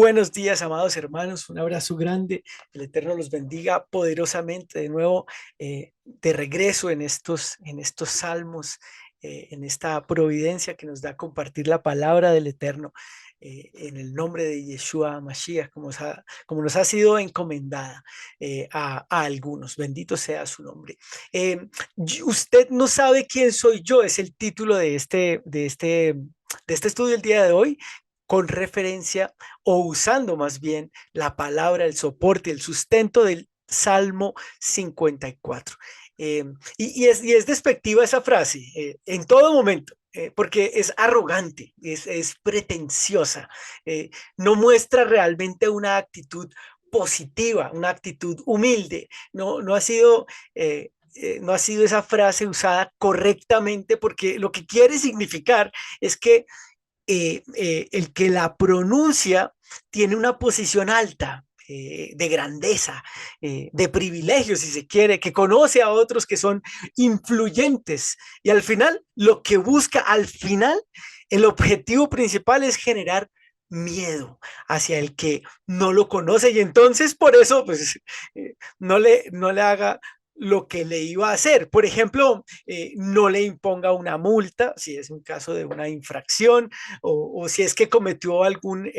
Buenos días, amados hermanos. Un abrazo grande. El Eterno los bendiga poderosamente de nuevo, de regreso en estos salmos, en esta providencia que nos da compartir la palabra del Eterno, en el nombre de Yeshua Mashiach, como nos ha sido encomendada a algunos. Bendito sea su nombre. Usted no sabe quién soy yo, es el título de este estudio el día de hoy, con referencia o usando más bien la palabra, el soporte, el sustento del Salmo 54. Y es despectiva esa frase en todo momento. Porque es arrogante, es pretenciosa, no muestra realmente una actitud positiva, una actitud humilde. No ha sido esa frase usada correctamente, porque lo que quiere significar es que el que la pronuncia tiene una posición alta, de grandeza, de privilegio, si se quiere, que conoce a otros que son influyentes. Y al final, el objetivo principal es generar miedo hacia el que no lo conoce, y entonces por eso pues no le haga lo que le iba a hacer. Por ejemplo, no le imponga una multa si es un caso de una infracción, o si es que cometió algún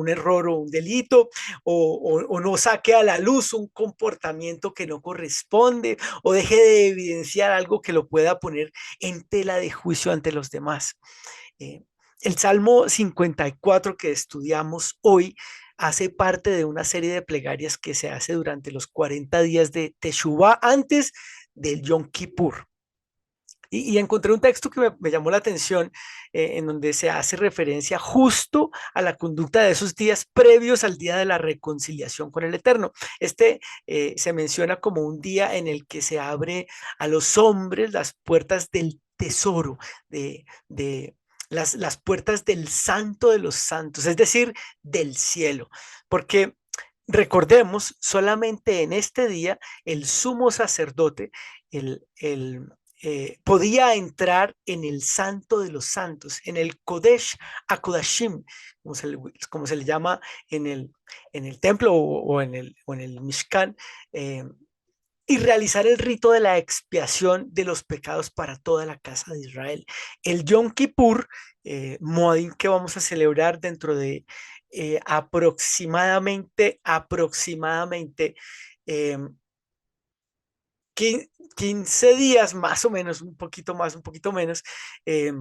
error o un delito, o no saque a la luz un comportamiento que no corresponde, o deje de evidenciar algo que lo pueda poner en tela de juicio ante los demás. Eh, el Salmo 54 que estudiamos hoy hace parte de una serie de plegarias que se hace durante los 40 días de Teshuvah antes del Yom Kippur. Y encontré un texto que me llamó la atención, en donde se hace referencia justo a la conducta de esos días previos al día de la reconciliación con el Eterno. Se menciona como un día en el que se abre a los hombres las puertas del tesoro, de las puertas del santo de los santos, es decir, del cielo. Porque recordemos, solamente en este día el sumo sacerdote, el podía entrar en el santo de los santos, en el Kodesh HaKodashim, como se le llama en el templo, o en el Mishkan, eh, y realizar el rito de la expiación de los pecados para toda la casa de Israel. El Yom Kippur, Moadim, que vamos a celebrar dentro de aproximadamente eh, 15 días, más o menos, un poquito más, un poquito menos. eh,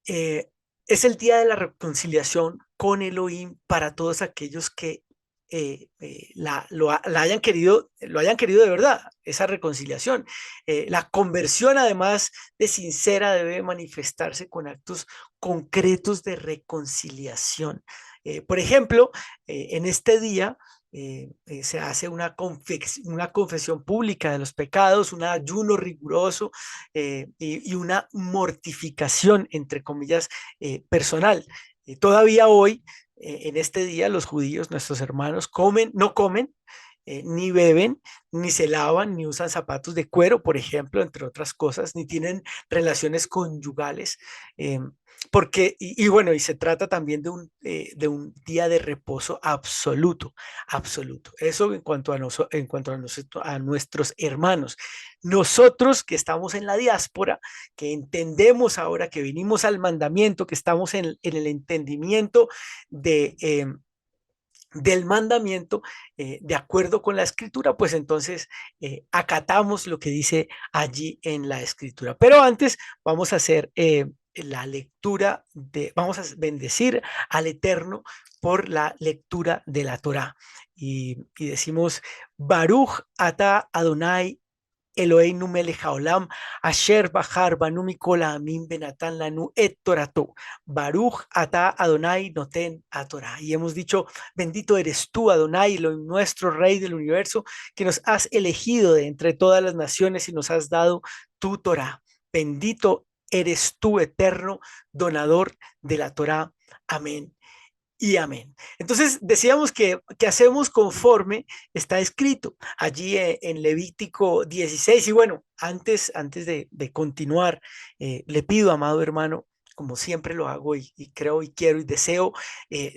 eh, es el día de la reconciliación con Elohim para todos aquellos que lo hayan querido de verdad, esa reconciliación. La conversión, además de sincera, debe manifestarse con actos concretos de reconciliación. Por ejemplo, en este día se hace una confesión pública de los pecados, un ayuno riguroso, y una mortificación, entre comillas, personal. Todavía hoy, en este día, los judíos, nuestros hermanos, no comen, ni beben, ni se lavan, ni usan zapatos de cuero, por ejemplo, entre otras cosas, ni tienen relaciones conyugales. eh, y bueno, y se trata también de un día de reposo absoluto, absoluto. Eso en cuanto a nuestros hermanos. Nosotros que estamos en la diáspora, que entendemos ahora, que vinimos al mandamiento, que estamos en el entendimiento del mandamiento, de acuerdo con la escritura, pues entonces acatamos lo que dice allí en la escritura. Pero antes vamos a hacer la lectura vamos a bendecir al Eterno por la lectura de la Torá. Y decimos: Baruch ata Adonai Eloheinu melech haolam, asher bahar banu mikol ha'amim benatan lanu et torato. Baruch ata Adonai noten a Torah. Y hemos dicho: bendito eres tú, Adonai, nuestro Rey del universo, que nos has elegido de entre todas las naciones y nos has dado tu Torah. Bendito eres tú, eterno donador de la Torah. Amén y amén. Entonces decíamos que hacemos conforme está escrito allí en Levítico 16. Y bueno, antes de continuar, le pido, amado hermano, como siempre lo hago y creo y quiero y deseo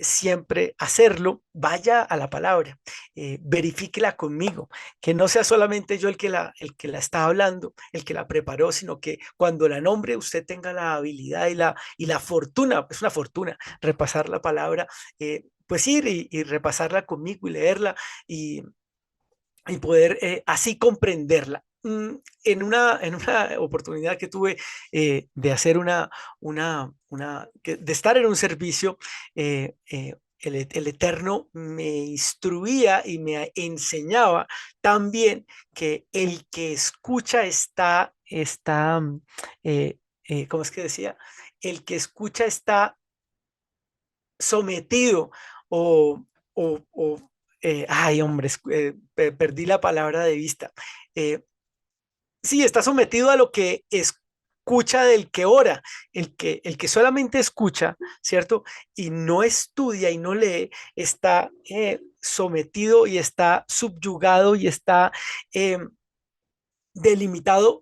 siempre hacerlo, vaya a la palabra, verifíquela conmigo, que no sea solamente yo el que la está hablando, el que la preparó, sino que cuando la nombre usted tenga la habilidad y la fortuna, es una fortuna repasar la palabra, pues ir y repasarla conmigo y leerla y, y poder así comprenderla. En una oportunidad que tuve de hacer de estar en un servicio, el Eterno me instruía y me enseñaba también que el que escucha ¿cómo es que decía? El que escucha está sometido o, ay, hombre, perdí la palabra de vista. Eh, sí, está sometido a lo que escucha del que ora, el que solamente escucha, ¿cierto? Y no estudia y no lee, está sometido y está subyugado y está eh, delimitado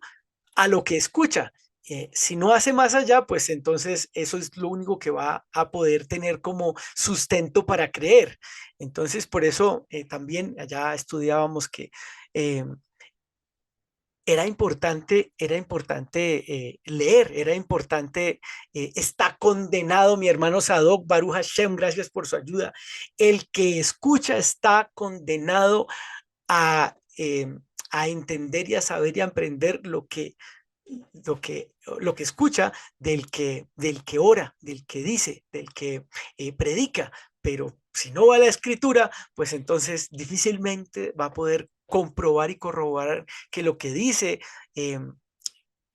a lo que escucha. Si no hace más allá, pues entonces eso es lo único que va a poder tener como sustento para creer. Entonces, por eso también allá estudiábamos que eh, era importante leer, era importante, está condenado mi hermano Sadok, Baruch Hashem, gracias por su ayuda. El que escucha está condenado a, a entender y a saber y a aprender lo que escucha del que ora, del que dice, del que predica. Pero si no va a la escritura, pues entonces difícilmente va a poder comprobar y corroborar que lo que dice eh,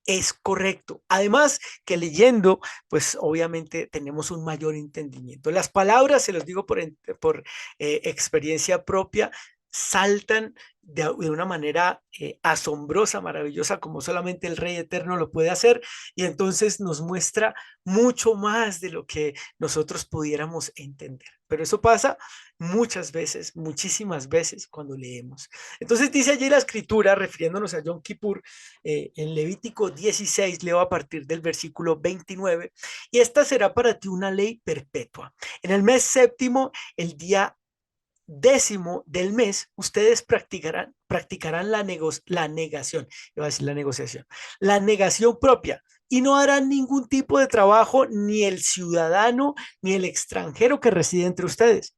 es correcto. Además que leyendo, pues obviamente tenemos un mayor entendimiento. Las palabras, se los digo por experiencia propia, saltan de una manera asombrosa, maravillosa, como solamente el Rey Eterno lo puede hacer, y entonces nos muestra mucho más de lo que nosotros pudiéramos entender. Pero eso pasa muchas veces, muchísimas veces cuando leemos. Entonces dice allí la escritura, refiriéndonos a Yom Kippur, en Levítico 16, leo a partir del versículo 29, y esta será para ti una ley perpetua. En el mes séptimo, el día décimo del mes, ustedes practicarán la negación, iba a decir la negociación, la negación propia, y no harán ningún tipo de trabajo, ni el ciudadano, ni el extranjero que reside entre ustedes.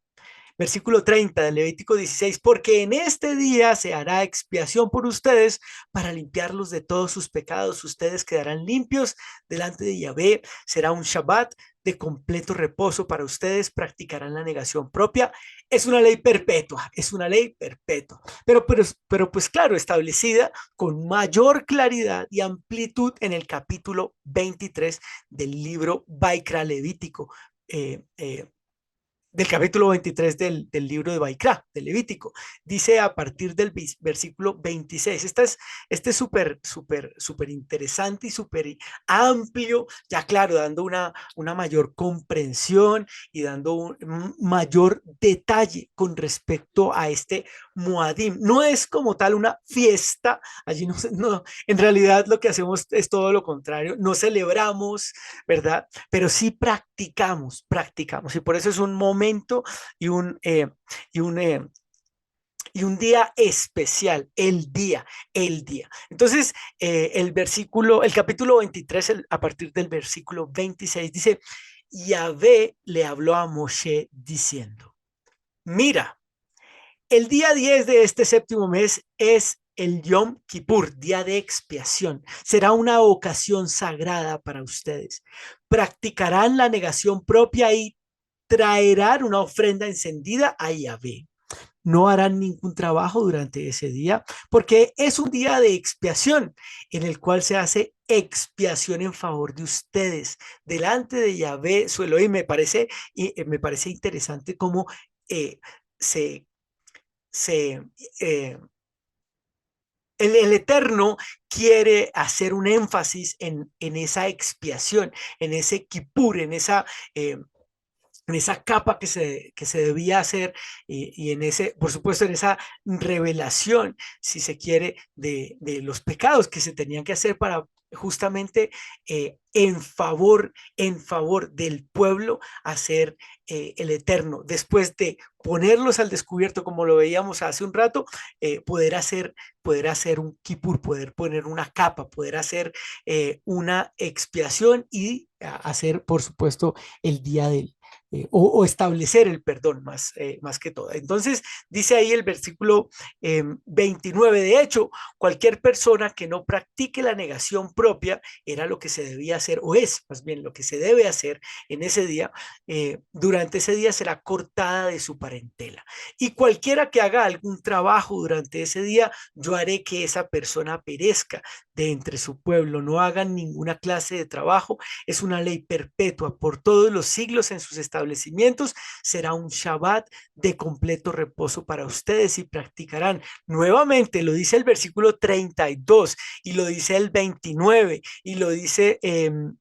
Versículo 30 de Levítico 16, porque en este día se hará expiación por ustedes para limpiarlos de todos sus pecados. Ustedes quedarán limpios delante de Yahvé. Será un Shabbat de completo reposo para ustedes. Practicarán la negación propia. Es una ley perpetua, es una ley perpetua. Pero pues claro, establecida con mayor claridad y amplitud en el capítulo 23 del libro Baikra Levítico. Del capítulo 23 del libro de Baikra, del Levítico. Dice a partir del versículo 26. Este es súper interesante y súper amplio, ya claro, dando una mayor comprensión y dando un mayor detalle con respecto a este Muadim. No es como tal una fiesta, allí no, en realidad lo que hacemos es todo lo contrario, no celebramos, ¿verdad? Pero sí practicamos, y por eso es un momento y y un, eh, y un día especial, el día. Entonces, el capítulo 23, a partir del versículo 26, dice, Yahvé le habló a Moshe diciendo, mira, el día 10 de este séptimo mes es el Yom Kippur, día de expiación. Será una ocasión sagrada para ustedes. Practicarán la negación propia y traerán una ofrenda encendida a Yahvé. No harán ningún trabajo durante ese día porque es un día de expiación en el cual se hace expiación en favor de ustedes delante de Yahvé, su Elohim. Me parece interesante cómo se se, eh, el Eterno quiere hacer un énfasis en esa expiación, en ese kipur, en esa capa que se debía hacer y en ese, por supuesto, en esa revelación, si se quiere, de los pecados que se tenían que hacer justamente en favor del pueblo hacer el eterno. Después de ponerlos al descubierto, como lo veíamos hace un rato, poder hacer un kipur, poder poner una capa, poder hacer una expiación y hacer, por supuesto, el día del, o establecer el perdón más que todo. Entonces, dice ahí el versículo 29, de hecho, cualquier persona que no practique la negación propia era lo que se debía hacer, o es más bien lo que se debe hacer en ese día, durante ese día será cortada de su parentela. Y cualquiera que haga algún trabajo durante ese día, yo haré que esa persona perezca de entre su pueblo. No hagan ninguna clase de trabajo. Es una ley perpetua por todos los siglos en sus establecimientos. Será un Shabbat de completo reposo para ustedes y practicarán. Nuevamente lo dice el versículo 32 y lo dice el 29 y lo dice el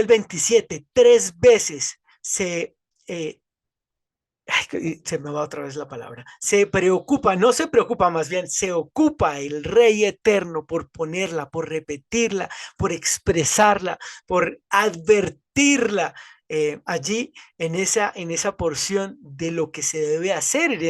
27. Tres veces eh, se me va otra vez la palabra, se preocupa, no se preocupa, más bien se ocupa el Rey Eterno por ponerla, por repetirla, por expresarla, por advertirla allí en esa porción de lo que se debe hacer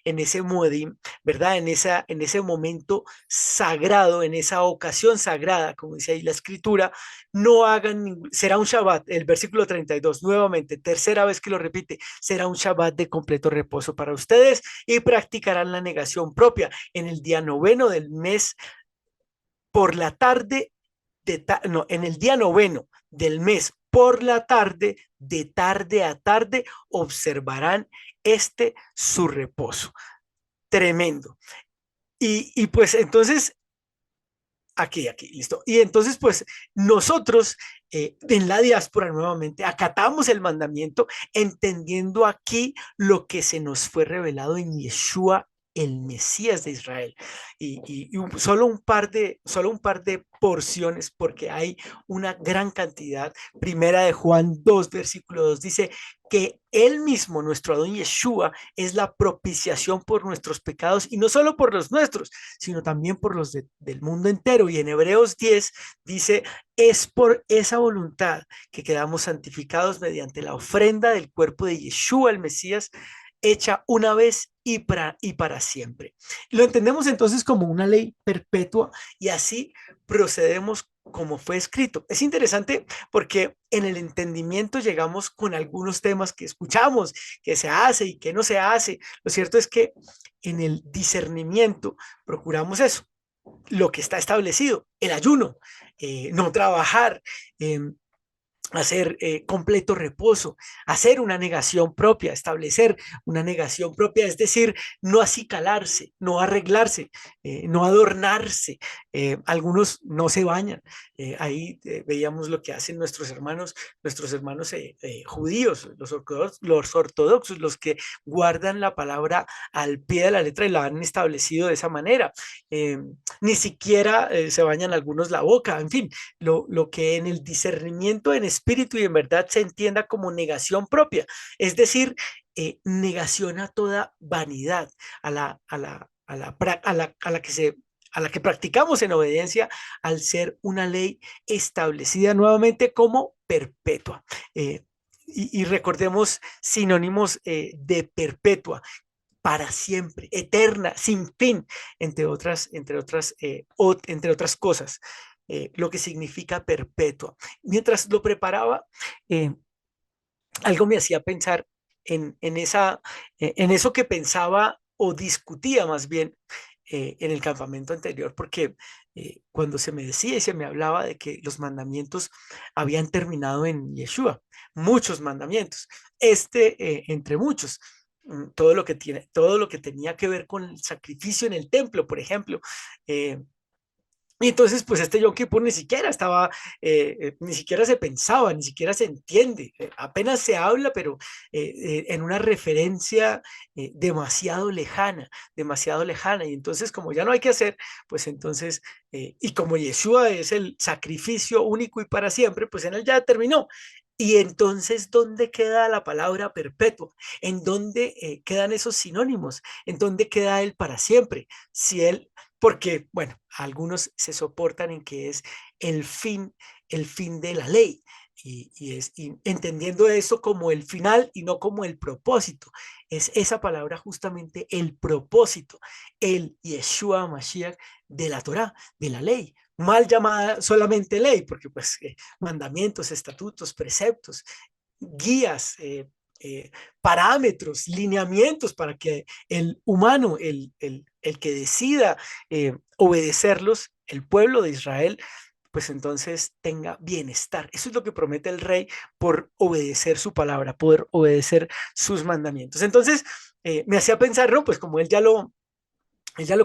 en ese modim, ¿verdad? En ese momento sagrado, en esa ocasión sagrada, como dice ahí la escritura, no hagan ningún, será un Shabbat, el versículo 32 nuevamente, tercera vez que lo repite, será un Shabbat de completo reposo para ustedes y practicarán la negación propia en el día noveno del mes por la tarde, no, en el día noveno del mes por la tarde, de tarde a tarde, observarán su reposo. Tremendo. Y pues entonces aquí, listo. Y entonces, pues nosotros en la diáspora nuevamente acatamos el mandamiento, entendiendo aquí lo que se nos fue revelado en Yeshua, el Mesías de Israel. Solo un par de porciones, porque hay una gran cantidad. Primera de Juan 2 versículo 2 dice que él mismo, nuestro Adón Yeshua, es la propiciación por nuestros pecados y no solo por los nuestros, sino también por los del mundo entero. Y en Hebreos 10 dice, es por esa voluntad que quedamos santificados mediante la ofrenda del cuerpo de Yeshua, el Mesías, hecha una vez y para siempre. Lo entendemos entonces como una ley perpetua y así procedemos como fue escrito. Es interesante porque en el entendimiento llegamos con algunos temas que escuchamos, que se hace y que no se hace. Lo cierto es que en el discernimiento procuramos eso, lo que está establecido, el ayuno, no trabajar, eh, hacer completo reposo, hacer una negación propia, establecer una negación propia, es decir, no acicalarse, no arreglarse, no adornarse. Algunos no se bañan. Ahí veíamos lo que hacen nuestros hermanos judíos, los ortodoxos, los que guardan la palabra al pie de la letra y la han establecido de esa manera. Eh, Ni siquiera se bañan algunos la boca, en fin, lo que en el discernimiento en espíritu y en verdad se entienda como negación propia, es decir, negación a toda vanidad, a la que practicamos en obediencia al ser una ley establecida nuevamente como perpetua. Y recordemos sinónimos de perpetua, para siempre, eterna, sin fin, entre otras cosas, lo que significa perpetua. Mientras lo preparaba, eh, algo me hacía pensar en eso que pensaba o discutía más bien en el campamento anterior, porque cuando se me decía y se me hablaba de que los mandamientos habían terminado en Yeshua, muchos mandamientos, entre muchos, todo lo que tenía que ver con el sacrificio en el templo, por ejemplo, y entonces, pues este Yom Kippur ni siquiera estaba, ni siquiera se pensaba, ni siquiera se entiende, apenas se habla, pero en una referencia demasiado lejana. Y entonces, como ya no hay que hacer, pues entonces, y como Yeshua es el sacrificio único y para siempre, pues en él ya terminó. Y entonces, ¿dónde queda la palabra perpetua? ¿En dónde quedan esos sinónimos? ¿En dónde queda él para siempre? Si él porque, bueno, algunos se soportan en que es el fin, el fin de la ley. Y entendiendo eso como el final y no como el propósito. Es esa palabra justamente el propósito, el Yeshua Mashiach de la Torá, de la ley, mal llamada solamente ley, porque pues mandamientos, estatutos, preceptos, guías, parámetros, lineamientos para que el humano, el que decida obedecerlos, el pueblo de Israel, pues entonces tenga bienestar. Eso es lo que promete el rey por obedecer su palabra, poder obedecer sus mandamientos. Entonces, me hacía pensar, no, pues como él ya lo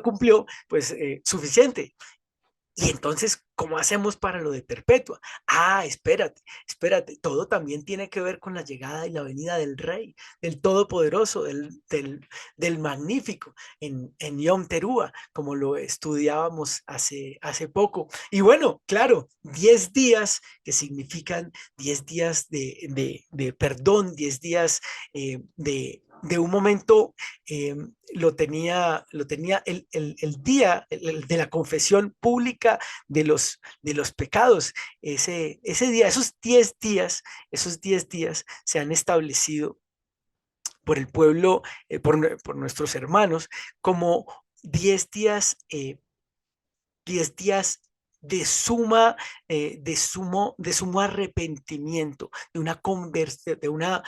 cumplió, pues suficiente. Y entonces, ¿cómo hacemos para lo de perpetua? Ah, espérate, espérate, todo también tiene que ver con la llegada y la venida del Rey, del Todopoderoso, del Magnífico, en Yom Teruah, como lo estudiábamos hace poco. Y bueno, claro, 10 días que significan 10 días de perdón, 10 días de un momento lo tenía el día de la confesión pública de los pecados. Ese día, esos 10 días se han establecido por el pueblo, por nuestros hermanos, como 10 días, 10 días de sumo arrepentimiento, de una conversión, de una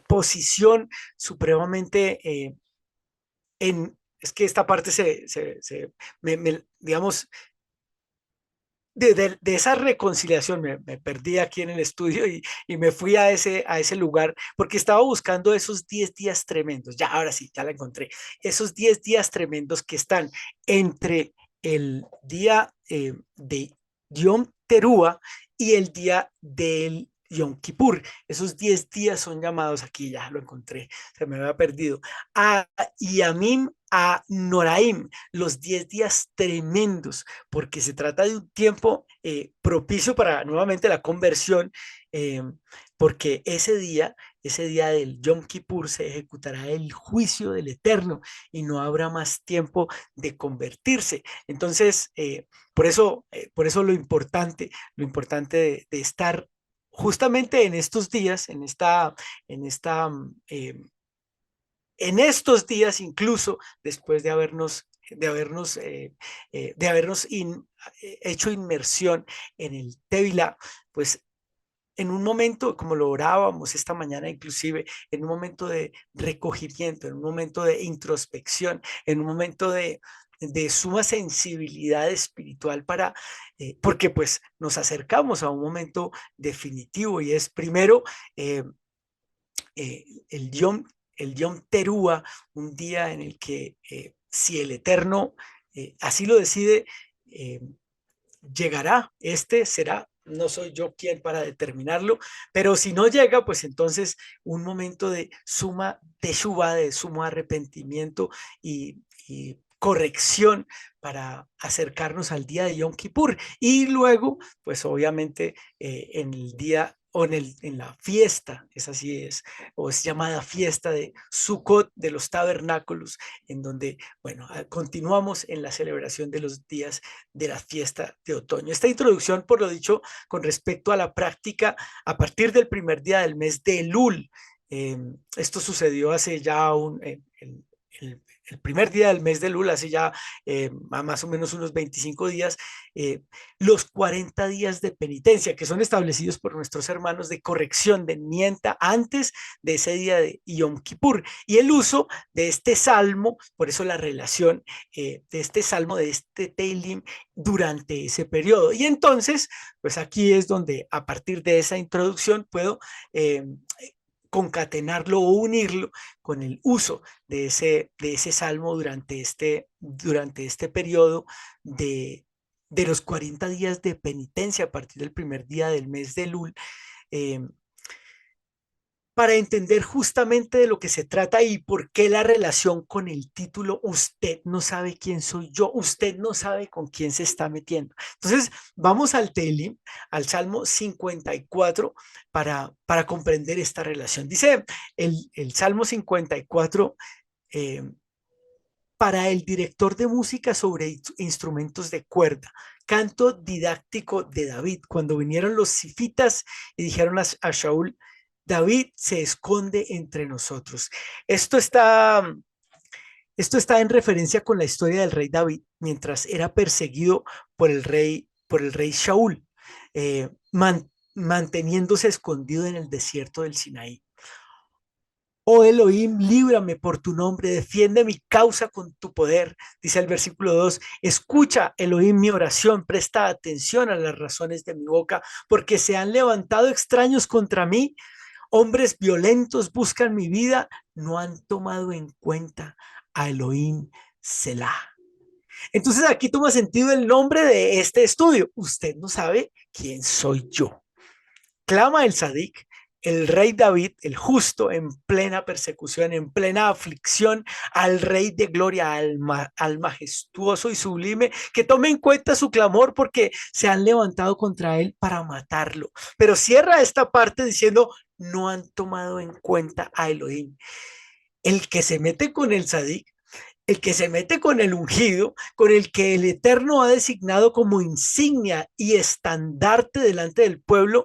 posición supremamente es que esta parte digamos, de esa reconciliación me perdí aquí en el estudio y me fui a ese lugar porque estaba buscando esos 10 días tremendos. Ya, ahora sí, ya la encontré. Esos 10 días tremendos que están entre el día de Yom Teruah y el día del Yom Kippur. Esos 10 días son llamados aquí, ya lo encontré, se me había perdido. A Yamim a Noraim, los 10 días tremendos, porque se trata de un tiempo propicio para nuevamente la conversión, eh, porque ese día del Yom Kippur se ejecutará el juicio del Eterno y no habrá más tiempo de convertirse. Entonces, por eso lo importante de estar justamente en estos días, en esta en estos días, incluso después de habernos hecho inmersión en el Tevilá, pues en un momento, como lo orábamos esta mañana, inclusive en un momento de recogimiento, en un momento de introspección, en un momento de suma sensibilidad espiritual porque pues nos acercamos a un momento definitivo y es primero eh, eh, el Yom, el Yom Teruah, un día en el que si el Eterno así lo decide, eh, llegará, este será, no soy yo quien para determinarlo, pero si no llega, pues entonces un momento de suma teshuva, de sumo arrepentimiento y corrección para acercarnos al día de Yom Kippur y luego, pues obviamente en el día o en la fiesta, es así es, o es llamada fiesta de Sukkot de los tabernáculos, en donde, bueno, continuamos en la celebración de los días de la fiesta de otoño. Esta introducción, por lo dicho, con respecto a la práctica a partir del primer día del mes de Elul. Esto sucedió hace ya el primer día del mes de Elul, hace ya más o menos unos 25 días, eh, los 40 días de penitencia que son establecidos por nuestros hermanos de corrección, de enmienda antes de ese día de Yom Kippur. Y el uso de este salmo, por eso la relación de este salmo, de este Teilim, durante ese periodo. Y entonces, pues aquí es donde a partir de esa introducción puedo concatenarlo o unirlo con el uso de ese salmo durante este periodo de los 40 días de penitencia a partir del primer día del mes de Lul, eh, para entender justamente de lo que se trata y por qué la relación con el título "Usted no sabe quién soy yo", usted no sabe con quién se está metiendo. Entonces, vamos al Telim, al Salmo 54, para comprender esta relación. Dice el Salmo 54, eh, para el director de música sobre instrumentos de cuerda. Canto didáctico de David. Cuando vinieron los sifitas y dijeron a Shaul, David se esconde entre nosotros. Esto está, esto está en referencia con la historia del rey David, mientras era perseguido por el rey Shaul, manteniéndose escondido en el desierto del Sinaí. Oh Elohim, líbrame por tu nombre, defiende mi causa con tu poder, dice el versículo 2. Escucha, Elohim, mi oración, presta atención a las razones de mi boca, porque se han levantado extraños contra mí, hombres violentos buscan mi vida, no han tomado en cuenta a Elohim Selah. Entonces aquí toma sentido el nombre de este estudio. Usted no sabe quién soy yo. Clama el Sadik, el rey David, el justo, en plena persecución, en plena aflicción, al rey de gloria, al majestuoso y sublime, que tome en cuenta su clamor porque se han levantado contra él para matarlo. Pero cierra esta parte diciendo, no han tomado en cuenta a Elohim. El que se mete con el Sadik, el que se mete con el ungido, con el que el Eterno ha designado como insignia y estandarte delante del pueblo,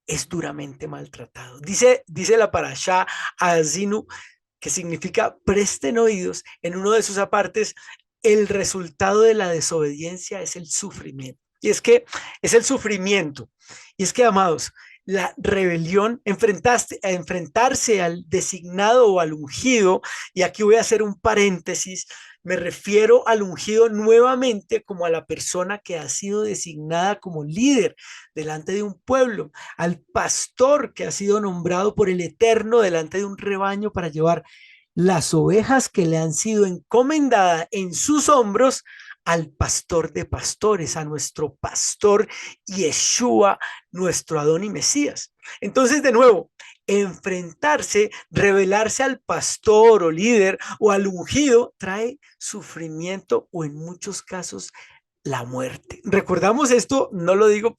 es duramente maltratado. Dice la parashá Azinu, que significa presten oídos, en uno de sus apartes, el resultado de la desobediencia es el sufrimiento. Y es que es el sufrimiento. Y es que, amados, la rebelión, enfrentarse al designado o al ungido, y aquí voy a hacer un paréntesis, me refiero al ungido nuevamente como a la persona que ha sido designada como líder delante de un pueblo, al pastor que ha sido nombrado por el Eterno delante de un rebaño para llevar las ovejas que le han sido encomendadas en sus hombros al pastor de pastores, a nuestro pastor Yeshua, nuestro Adón y Mesías. Entonces, de nuevo, enfrentarse, revelarse al pastor o líder o al ungido trae sufrimiento o en muchos casos la muerte. Recordamos esto, no lo digo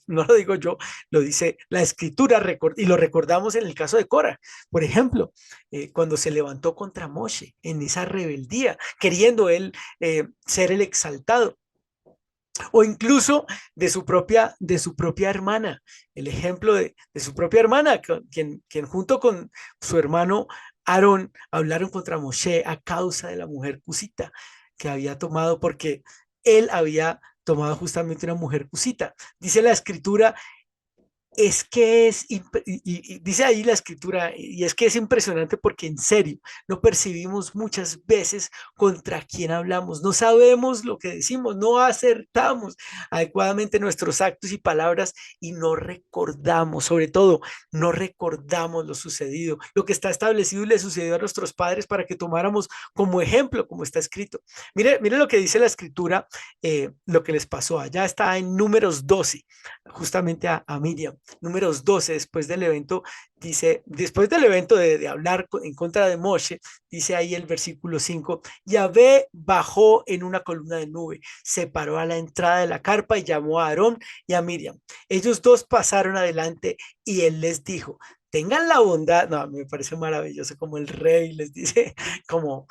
yo, lo dice la escritura y lo recordamos en el caso de Cora, por ejemplo, cuando se levantó contra Moshe en esa rebeldía, queriendo él ser el exaltado, o incluso de su propia hermana, el ejemplo de su propia hermana, quien junto con su hermano Aarón hablaron contra Moshe a causa de la mujer cusita que había tomado porque él había tomado justamente una mujer cusita. Dice la escritura es que y dice ahí la escritura, y es que es impresionante porque en serio, no percibimos muchas veces contra quién hablamos, no sabemos lo que decimos, no acertamos adecuadamente nuestros actos y palabras y no recordamos, sobre todo, no recordamos lo sucedido, lo que está establecido y le sucedió a nuestros padres para que tomáramos como ejemplo, como está escrito. Mire lo que dice la escritura, lo que les pasó allá está en Números 12, justamente a Miriam. Números 12, después del evento, dice, después del evento de hablar en contra de Moshe, dice ahí el versículo 5, Yahvé bajó en una columna de nube, se paró a la entrada de la carpa y llamó a Aarón y a Miriam. Ellos dos pasaron adelante y él les dijo, tengan la bondad, no, me parece maravilloso como el rey les dice, como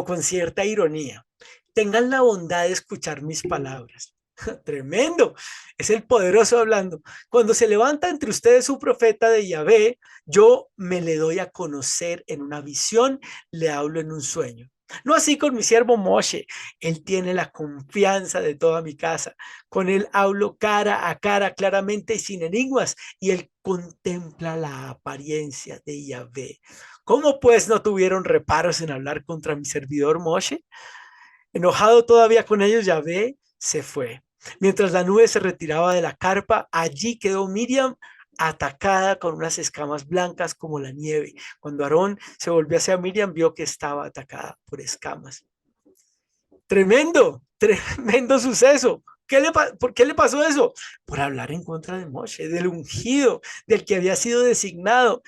con cierta ironía, tengan la bondad de escuchar mis palabras. Tremendo, es el poderoso hablando. Cuando se levanta entre ustedes un profeta de Yahvé, yo me le doy a conocer en una visión, le hablo en un sueño. No así con mi siervo Moshe, él tiene la confianza de toda mi casa. Con él hablo cara a cara, claramente y sin enigmas, y él contempla la apariencia de Yahvé. ¿Cómo pues no tuvieron reparos en hablar contra mi servidor Moshe? Enojado todavía con ellos, Yahvé se fue. Mientras la nube se retiraba de la carpa, allí quedó Miriam atacada con unas escamas blancas como la nieve. Cuando Aarón se volvió hacia Miriam, vio que estaba atacada por escamas. Tremendo, tremendo suceso. ¿Por qué le pasó eso? Por hablar en contra de Moshe, del ungido, del que había sido designado.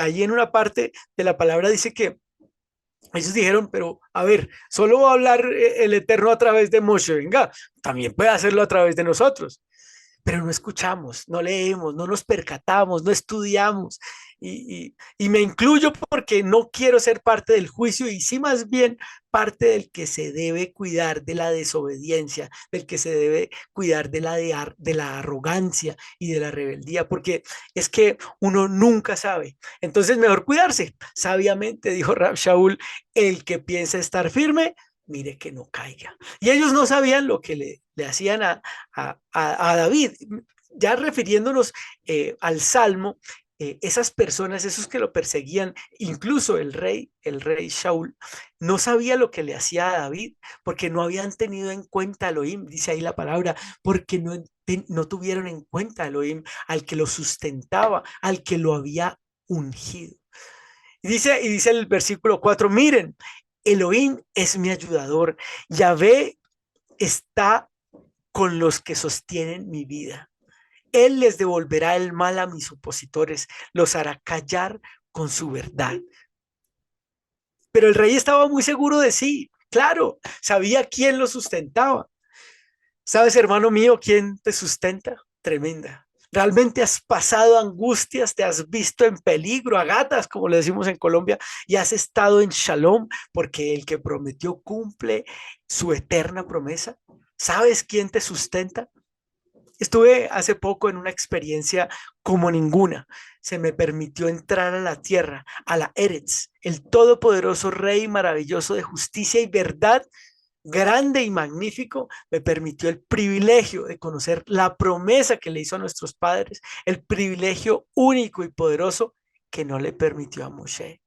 Allí en una parte de la palabra dice que ellos dijeron, pero a ver, solo va a hablar el Eterno a través de Moshe, venga, también puede hacerlo a través de nosotros. pero no escuchamos, no leemos, no nos percatamos, no estudiamos. Y me incluyo porque no quiero ser parte del juicio y sí más bien parte del que se debe cuidar de la desobediencia, del que se debe cuidar de la arrogancia y de la rebeldía, porque es que uno nunca sabe. Entonces, mejor cuidarse. Sabiamente dijo Rab Shaul, el que piensa estar firme, mire que no caiga. Y ellos no sabían lo que le hacían a David. Ya refiriéndonos al Salmo, esas personas, esos que lo perseguían, incluso el rey Shaul, no sabía lo que le hacía a David, porque no habían tenido en cuenta a Elohim, dice ahí la palabra, porque no tuvieron en cuenta a Elohim, al que lo sustentaba, al que lo había ungido. Y dice el versículo 4, miren, Elohim es mi ayudador, Yahvé está con los que sostienen mi vida. Él les devolverá el mal a mis opositores, los hará callar con su verdad. Pero el rey estaba muy seguro de sí, claro, sabía quién lo sustentaba. ¿Sabes, hermano mío, quién te sustenta? Tremenda. ¿Realmente has pasado angustias, te has visto en peligro, a gatas, como le decimos en Colombia, y has estado en shalom porque el que prometió cumple su eterna promesa? ¿Sabes quién te sustenta? Estuve hace poco en una experiencia como ninguna. Se me permitió entrar a la tierra, a la Eretz, el todopoderoso Rey maravilloso de justicia y verdad, grande y magnífico, me permitió el privilegio de conocer la promesa que le hizo a nuestros padres, el privilegio único y poderoso que no le permitió a Moshe.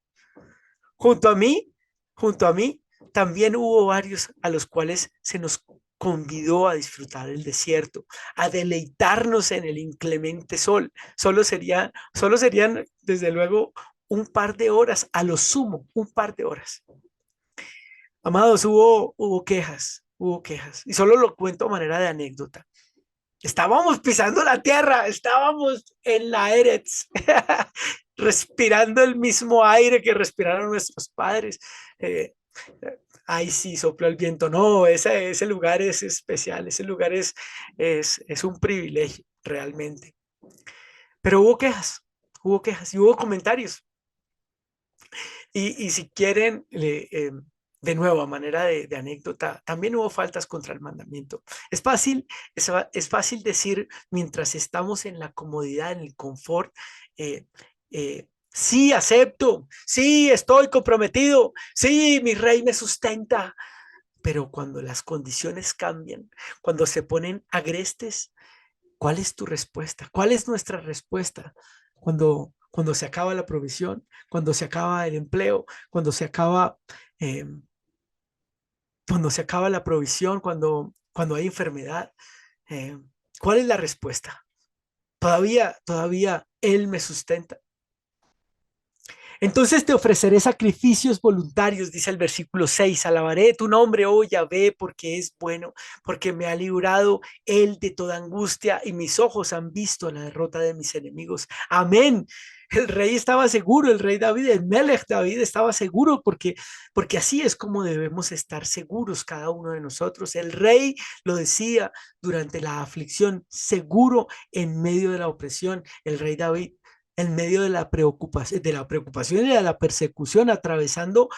Junto a mí, junto a mí, también hubo varios a los cuales se nos convidó a disfrutar el desierto, a deleitarnos en el inclemente sol. Solo serían, desde luego, un par de horas, a lo sumo, un par de horas. Amados, hubo quejas, hubo quejas. Y solo lo cuento a manera de anécdota. Estábamos pisando la tierra, estábamos en la Eretz, respirando el mismo aire que respiraron nuestros padres. Eh, Ay, sí, sopló el viento. No, ese lugar es especial, ese lugar es un privilegio, realmente. Pero hubo quejas y hubo comentarios. Y si quieren, de nuevo, a manera de anécdota, también hubo faltas contra el mandamiento. Es fácil decir mientras estamos en la comodidad, en el confort, sí, acepto, sí, estoy comprometido, sí, mi rey me sustenta, pero cuando las condiciones cambian, cuando se ponen agrestes, ¿cuál es tu respuesta? ¿Cuál es nuestra respuesta cuando se acaba la provisión, cuando se acaba el empleo, eh, cuando se acaba la provisión, cuando hay enfermedad? Eh, ¿Cuál es la respuesta? Todavía Él me sustenta. Entonces te ofreceré sacrificios voluntarios, dice el versículo 6. Alabaré tu nombre, oh Yahvé, porque es bueno, porque me ha librado Él de toda angustia y mis ojos han visto la derrota de mis enemigos. Amén. El rey estaba seguro, el rey David, el Melech David estaba seguro porque así es como debemos estar seguros cada uno de nosotros. El rey lo decía durante la aflicción, seguro en medio de la opresión. El rey David en medio de la preocupación y de la persecución, atravesando,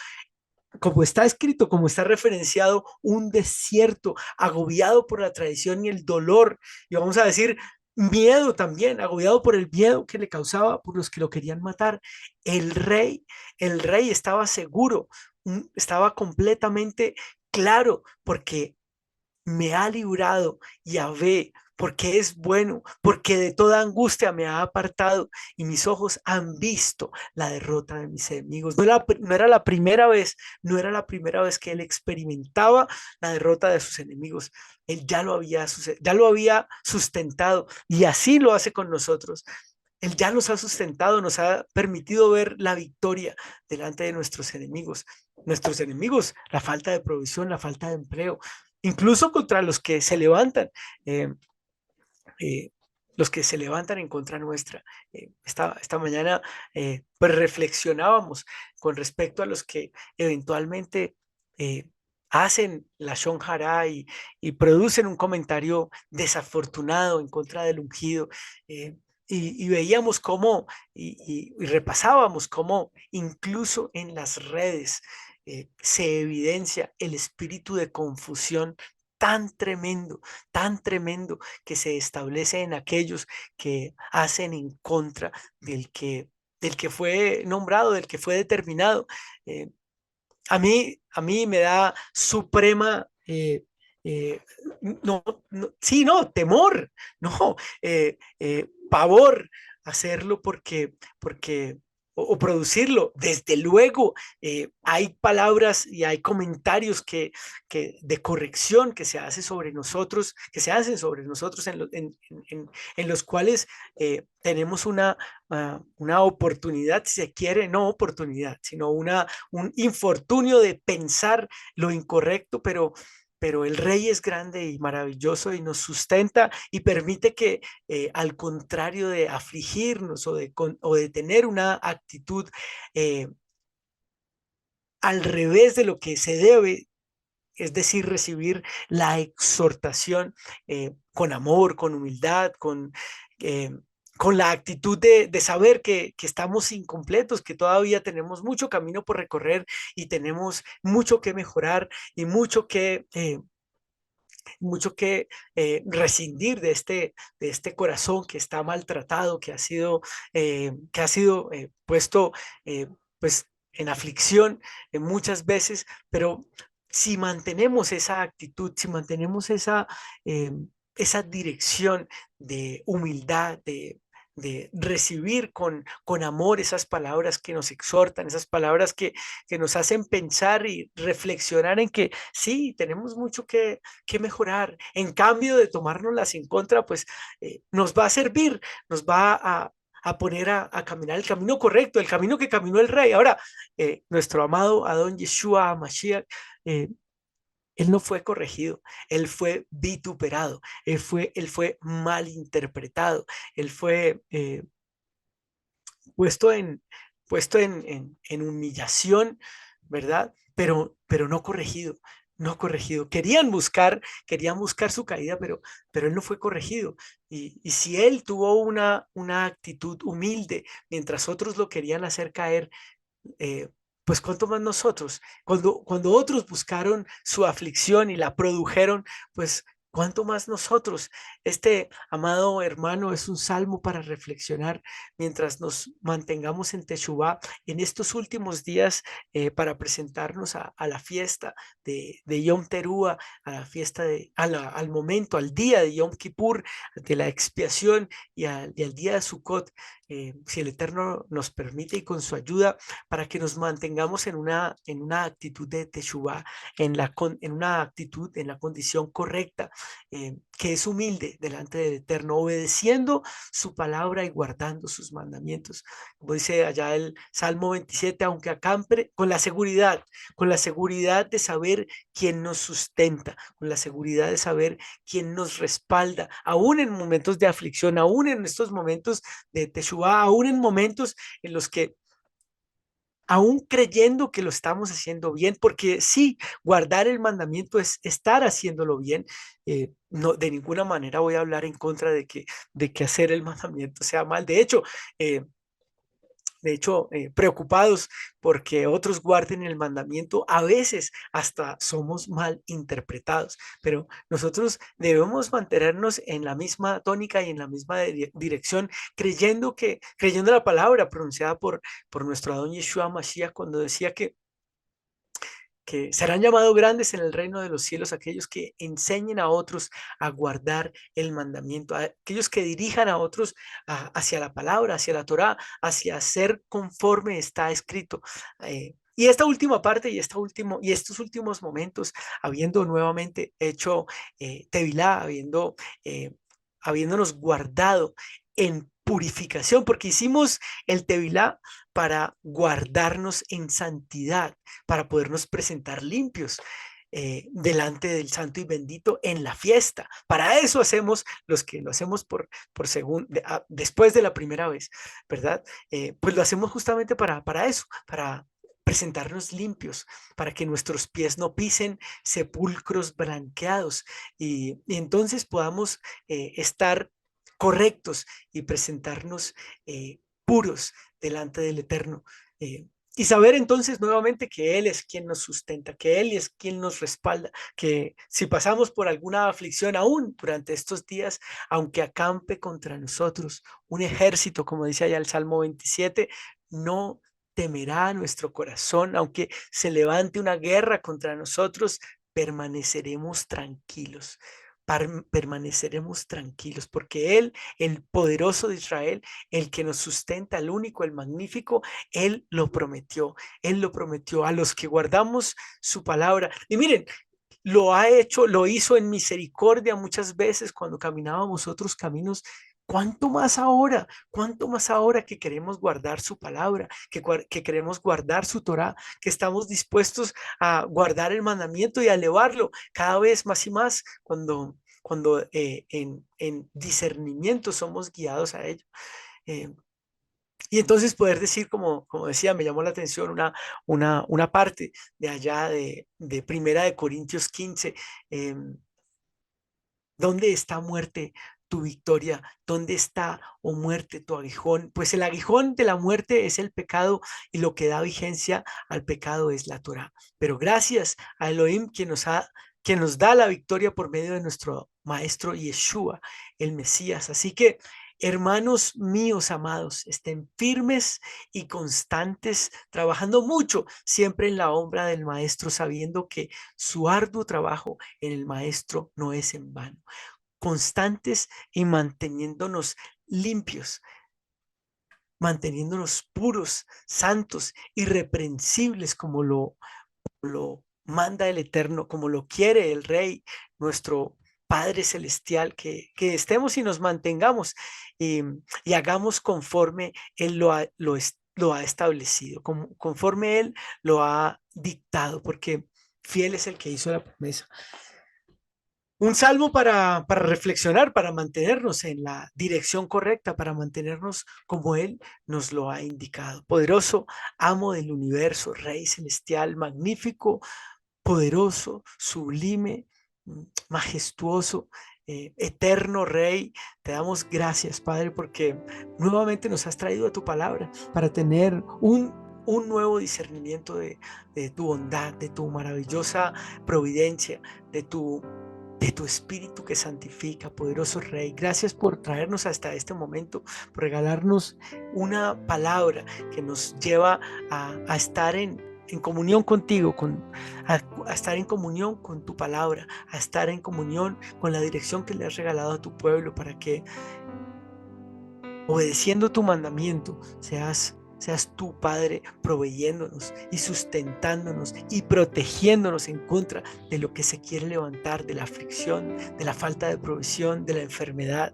como está escrito, como está referenciado, un desierto, agobiado por la traición y el dolor, y vamos a decir, miedo también, agobiado por el miedo que le causaba por los que lo querían matar. El rey, el rey estaba seguro, estaba completamente claro, porque me ha librado Yahvé, porque es bueno, porque de toda angustia me ha apartado y mis ojos han visto la derrota de mis enemigos. No era la primera vez, no era la primera vez que él experimentaba la derrota de sus enemigos. Él ya lo había sustentado y así lo hace con nosotros. Él ya nos ha sustentado, nos ha permitido ver la victoria delante de nuestros enemigos. Nuestros enemigos, la falta de provisión, la falta de empleo, incluso contra los que se levantan, eh, eh, los que se levantan en contra nuestra. Esta mañana pues reflexionábamos con respecto a los que eventualmente hacen la Shon Hara y producen un comentario desafortunado en contra del ungido. eh, y veíamos cómo, y repasábamos cómo incluso en las redes se evidencia el espíritu de confusión tan tremendo que se establece en aquellos que hacen en contra del que, del que fue nombrado, del que fue determinado. Eh, a mí me da suprema, eh, no, sí, no, temor, no, pavor hacerlo porque o producirlo. Desde luego, hay palabras y hay comentarios de corrección que se hace sobre nosotros, que se hacen sobre nosotros en los cuales tenemos una oportunidad, si se quiere, no oportunidad, sino un infortunio de pensar lo incorrecto, pero el rey es grande y maravilloso y nos sustenta y permite que al contrario de afligirnos o de tener una actitud eh, al revés de lo que se debe, es decir, recibir la exhortación con amor, con humildad, eh, con la actitud de saber que estamos incompletos, que todavía tenemos mucho camino por recorrer y tenemos mucho que mejorar y mucho que rescindir de este corazón que está maltratado, que ha sido puesto eh, pues, en aflicción muchas veces, pero si mantenemos esa actitud, si mantenemos eh, esa dirección de humildad, de recibir con amor esas palabras que nos exhortan, esas palabras que nos hacen pensar y reflexionar en que sí, tenemos mucho que mejorar. En cambio de tomárnoslas en contra, pues nos va a servir, nos va a poner a caminar el camino correcto, el camino que caminó el rey. Ahora, nuestro amado Adón Yeshua Mashiach, eh, él no fue corregido, él fue vituperado, él fue mal interpretado, él fue puesto en humillación, ¿verdad? Pero no corregido, no corregido. Querían buscar su caída, pero él no fue corregido. Y si él tuvo una actitud humilde, mientras otros lo querían hacer caer, eh, pues cuánto más nosotros, cuando otros buscaron su aflicción y la produjeron, pues cuánto más nosotros. Este, amado hermano, es un salmo para reflexionar mientras nos mantengamos en Teshuvá en estos últimos días para presentarnos a la fiesta de Yom Teruah, a la fiesta al momento, al día de Yom Kippur, de la expiación y al día de Sukkot, si el Eterno nos permite y con su ayuda para que nos mantengamos en una actitud de Teshuvá, en una actitud, en la condición correcta, que es humilde delante del Eterno, obedeciendo su palabra y guardando sus mandamientos. Como dice allá el Salmo 27, aunque acampe con la seguridad de saber quién nos sustenta, con la seguridad de saber quién nos respalda, aún en momentos de aflicción, aún en estos momentos de Teshuvá, aún en momentos en los que aún creyendo que lo estamos haciendo bien, porque sí, guardar el mandamiento es estar haciéndolo bien. No, de ninguna manera voy a hablar en contra de que hacer el mandamiento sea mal. Eh, preocupados porque otros guarden el mandamiento, a veces hasta somos mal interpretados, pero nosotros debemos mantenernos en la misma tónica y en la misma dirección, creyendo la palabra pronunciada por nuestro Adón Yeshua Mashiach cuando decía que serán llamados grandes en el reino de los cielos aquellos que enseñen a otros a guardar el mandamiento, aquellos que dirijan a otros hacia la palabra, hacia la Torá, hacia hacer conforme está escrito. Y esta última parte y estos últimos momentos, habiendo nuevamente hecho Tevilá, habiéndonos guardado en purificación, porque hicimos el Tevilá para guardarnos en santidad, para podernos presentar limpios delante del Santo y Bendito en la fiesta. Para eso hacemos los que lo hacemos después de la primera vez, ¿verdad? Pues lo hacemos justamente para eso, presentarnos limpios para que nuestros pies no pisen sepulcros blanqueados y entonces podamos estar correctos y presentarnos puros delante del Eterno. eh, y saber entonces nuevamente que Él es quien nos sustenta, que Él es quien nos respalda, que si pasamos por alguna aflicción aún durante estos días, aunque acampe contra nosotros un ejército, como dice allá el Salmo 27, no temerá nuestro corazón, aunque se levante una guerra contra nosotros, permaneceremos tranquilos. Permaneceremos tranquilos porque Él, el poderoso de Israel, el que nos sustenta, el único, el magnífico, Él lo prometió a los que guardamos su palabra. Y miren, lo ha hecho, lo hizo en misericordia muchas veces cuando caminábamos otros caminos. ¿Cuánto más ahora? ¿Cuánto más ahora que queremos guardar su palabra, que queremos guardar su Torá, que estamos dispuestos a guardar el mandamiento y a elevarlo cada vez más y más cuando en discernimiento somos guiados a ello? Eh, y entonces poder decir, como decía, me llamó la atención una parte de allá de Primera de Corintios 15, eh, ¿dónde está muerte tu victoria? ¿Dónde está, oh muerte, tu aguijón? Pues el aguijón de la muerte es el pecado y lo que da vigencia al pecado es la Torá. Pero gracias a Elohim que nos da la victoria por medio de nuestro maestro Yeshua, el Mesías. Así que, hermanos míos amados, estén firmes y constantes, trabajando mucho, siempre en la obra del maestro, sabiendo que su arduo trabajo en el maestro no es en vano. Constantes y manteniéndonos limpios, manteniéndonos puros, santos, irreprensibles como lo manda el Eterno, como lo quiere el Rey, nuestro Padre Celestial, que estemos y nos mantengamos y hagamos conforme Él lo ha establecido, conforme Él lo ha dictado, porque fiel es el que hizo la promesa. Un salmo para reflexionar, para mantenernos en la dirección correcta, para mantenernos como Él nos lo ha indicado. Poderoso, amo del universo, Rey celestial, magnífico, poderoso, sublime, majestuoso, eterno Rey. Te damos gracias, Padre, porque nuevamente nos has traído a tu palabra para tener un nuevo discernimiento de tu bondad, de tu maravillosa providencia, de tu espíritu que santifica, poderoso Rey. Gracias por traernos hasta este momento, por regalarnos una palabra que nos lleva a estar en comunión contigo, a estar en comunión con tu palabra, a estar en comunión con la dirección que le has regalado a tu pueblo para que, obedeciendo tu mandamiento, seas tu Padre proveyéndonos y sustentándonos y protegiéndonos en contra de lo que se quiere levantar, de la aflicción, de la falta de provisión, de la enfermedad,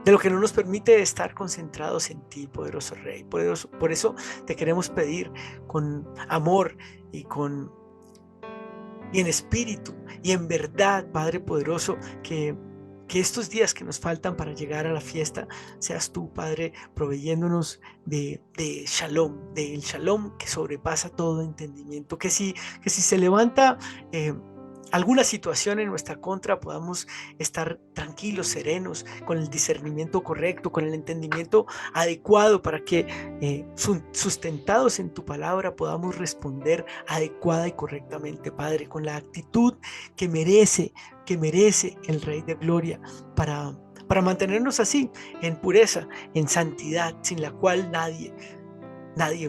de lo que no nos permite estar concentrados en ti, poderoso Rey. Poderoso. Por eso te queremos pedir con amor y en espíritu y en verdad, Padre poderoso, que estos días que nos faltan para llegar a la fiesta, seas tú, Padre, proveyéndonos de shalom, del shalom que sobrepasa todo entendimiento. Que si se levanta alguna situación en nuestra contra, podamos estar tranquilos, serenos, con el discernimiento correcto, con el entendimiento adecuado para que sustentados en tu palabra podamos responder adecuada y correctamente, Padre, con la actitud que merece el Rey de Gloria para mantenernos así, en pureza, en santidad, sin la cual nadie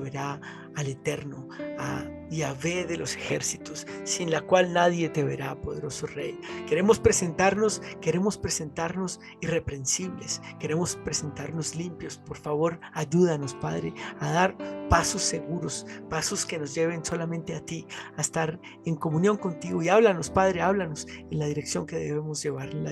verá al Eterno, a Yahvé de los ejércitos, sin la cual nadie te verá, poderoso Rey. Queremos presentarnos irreprensibles, queremos presentarnos limpios. Por favor, ayúdanos, Padre, a dar pasos seguros, pasos que nos lleven solamente a ti, a estar en comunión contigo. Y háblanos, Padre, háblanos en la dirección que debemos llevar, en la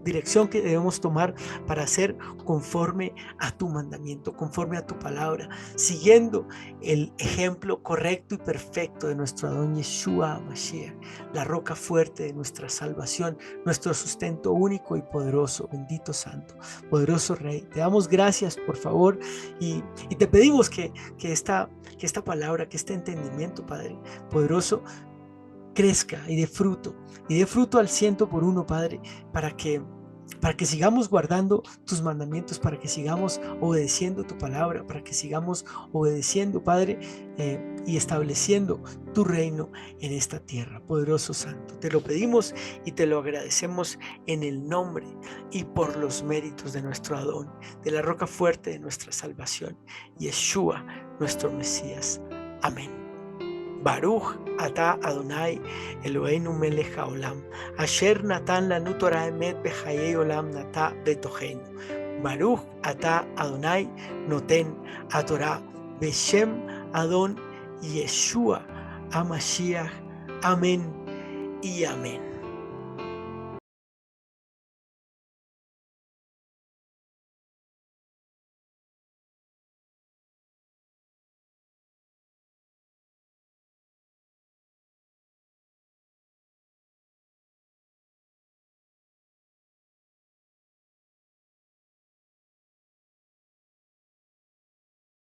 dirección que debemos tomar para hacer conforme a tu mandamiento, conforme a tu palabra, siguiendo el ejemplo correcto y perfecto de nuestro Adón Yeshua Mashiach, la roca fuerte de nuestra salvación, nuestro sustento único y poderoso, bendito santo, poderoso Rey. Te damos gracias, por favor, y te pedimos que que esta palabra, que este entendimiento, Padre poderoso, crezca y dé fruto al 100 por 1, Padre, para que sigamos guardando tus mandamientos, para que sigamos obedeciendo tu palabra, para que sigamos obedeciendo, Padre, y estableciendo tu reino en esta tierra. Poderoso Santo, te lo pedimos y te lo agradecemos en el nombre y por los méritos de nuestro Adón, de la roca fuerte de nuestra salvación, Yeshua, nuestro Mesías. Amén. Baruch ata Adonai Eloheinu melech haolam, asher natan lanu Torah emet bechayei olam nata betocheinu. Baruch ata Adonai noten haTorah beshem Adon Yeshua HaMashiach. Amén y amén.